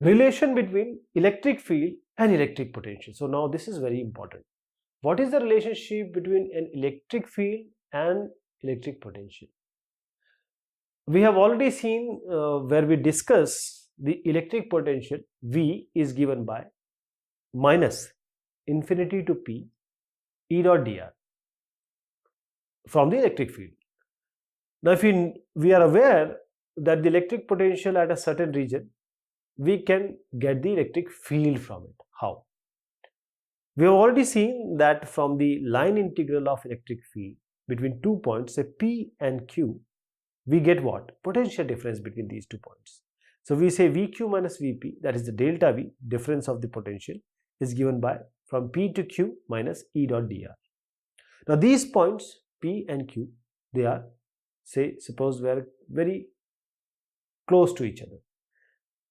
Relation between electric field and electric potential. So now this is very important. What is the relationship between an electric field and electric potential? We have already seen where we discuss the electric potential V is given by minus infinity to P E dot dr from the electric field. Now if we are aware that the electric potential at a certain region, we can get the electric field from it. How? We have already seen that from the line integral of electric field between 2 points, say P and Q, we get what? Potential difference between these 2 points. So we say VQ minus VP, that is the delta V, difference of the potential, is given by from P to Q minus E dot dr. Now these points P and Q, they are, say, suppose we are very close to each other.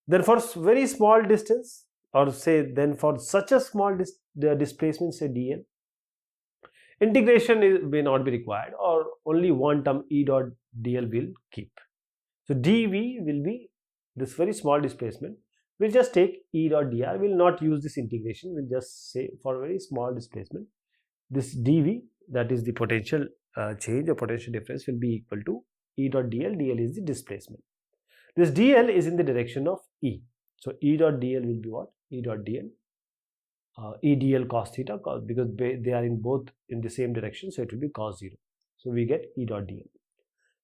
Then for very small distance, or say then for such a small displacement, say dl, integration may not be required, or only one term E dot dl will keep. So dv will be this very small displacement. We'll just take E dot dr, we'll not use this integration, we'll just say for very small displacement, this dv, that is the potential change or potential difference, will be equal to E dot dl. Dl is the displacement. This dl is in the direction of E. So E dot dl will be what? E dot dl. E dl cos theta, because they are in both in the same direction, so it will be cos 0. So we get E dot dl.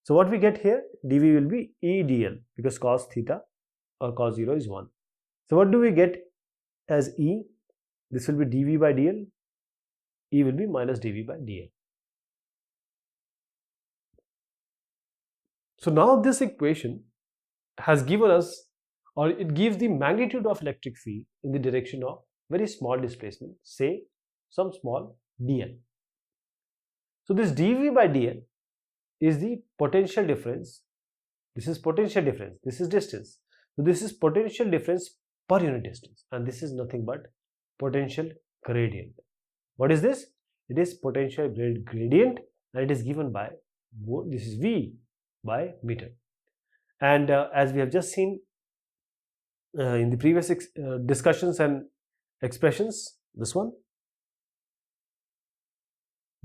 So what we get here, dv will be E dl, because cos theta or cos 0 is 1. So what do we get as E? This will be dv by dl. E will be minus dv by dl. So now this equation has given us, or it gives the magnitude of electric field in the direction of very small displacement, say some small dl. So this dv by dl is the potential difference. This is potential difference, this is distance. So this is potential difference per unit distance, and this is nothing but potential gradient. What is this? It is potential gradient, and it is given by, this is V by meter. And as we have just seen in the previous discussions and expressions, this one,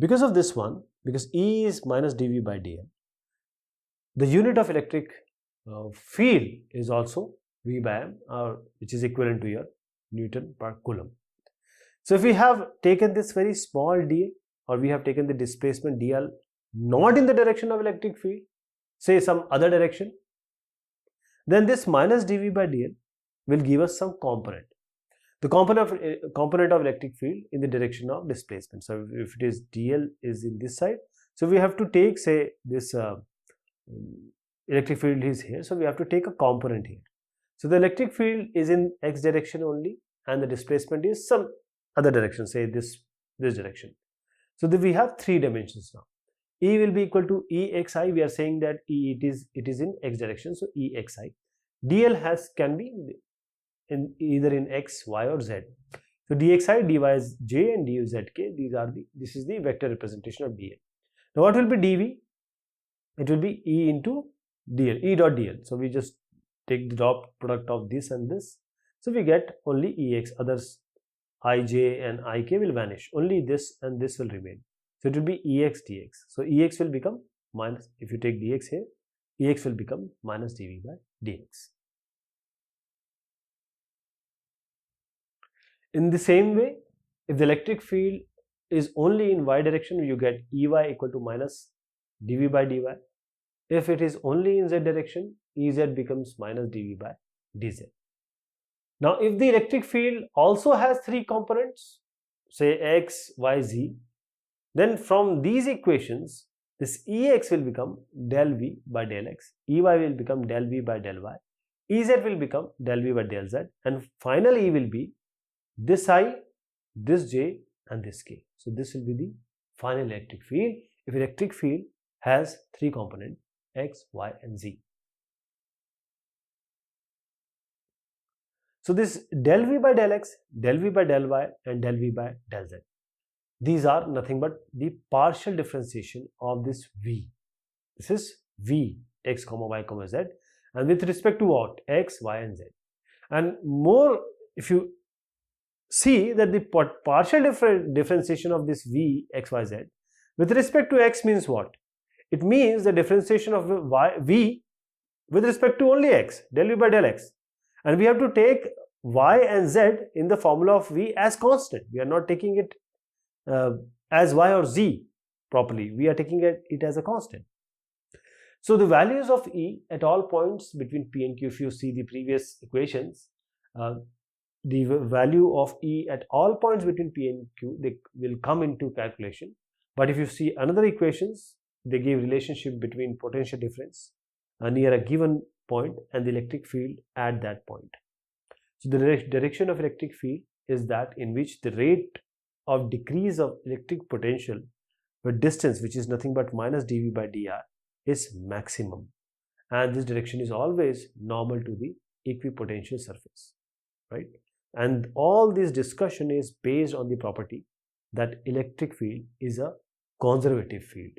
because of this one, because E is minus dv by dl, the unit of electric field is also V by m, which is equivalent to your Newton per Coulomb. So if we have taken this very small dl, or we have taken the displacement dl not in the direction of electric field, say some other direction, then this minus dv by dl will give us some component. The component of electric field in the direction of displacement. So if it is dl is in this side, so we have to take, say, this electric field is here, so we have to take a component here. So the electric field is in x direction only, and the displacement is some other direction, say this direction. So we have 3 dimensions now. E will be equal to EXI. We are saying that it is in x direction, so EXI. DL can be in either in x, y, or z. So dxi, dy is j, and du zk. This is the vector representation of dl. Now what will be dv? It will be E into dl, E dot dl. So we just take the dot product of this and this. So we get only Ex. Others ij and ik will vanish. Only this and this will remain. So it will be Ex dx. So Ex will become minus, if you take dx here, Ex will become minus dv by dx. In the same way, if the electric field is only in y direction, you get Ey equal to minus dv by dy. If it is only in z direction, Ez becomes minus dv by dz. Now if the electric field also has 3 components, say x, y, z, then from these equations, this Ex will become del v by del x, Ey will become del v by del y, Ez will become del v by del z, and finally E will be this I, this j, and this k. So this will be the final electric field if electric field has 3 components, x, y, and z. So this del v by del x, del v by del y, and del v by del z, these are nothing but the partial differentiation of this v. This is v, x comma y comma z, and with respect to what? X, y, and z. And more, if you see that the partial differentiation of this v x y z with respect to x means what? It means the differentiation of v with respect to only x, del v by del x, and we have to take y and z in the formula of v as constant. We are not taking it as y or z properly. We are taking it as a constant. So the values of E at all points between P and Q, if you see the previous equations, the value of E at all points between P and Q, they will come into calculation. But if you see another equations, they give relationship between potential difference near a given point and the electric field at that point. So the direction of electric field is that in which the rate of decrease of electric potential with distance, which is nothing but minus dV by dr, is maximum, and this direction is always normal to the equipotential surface, right? And all this discussion is based on the property that electric field is a conservative field.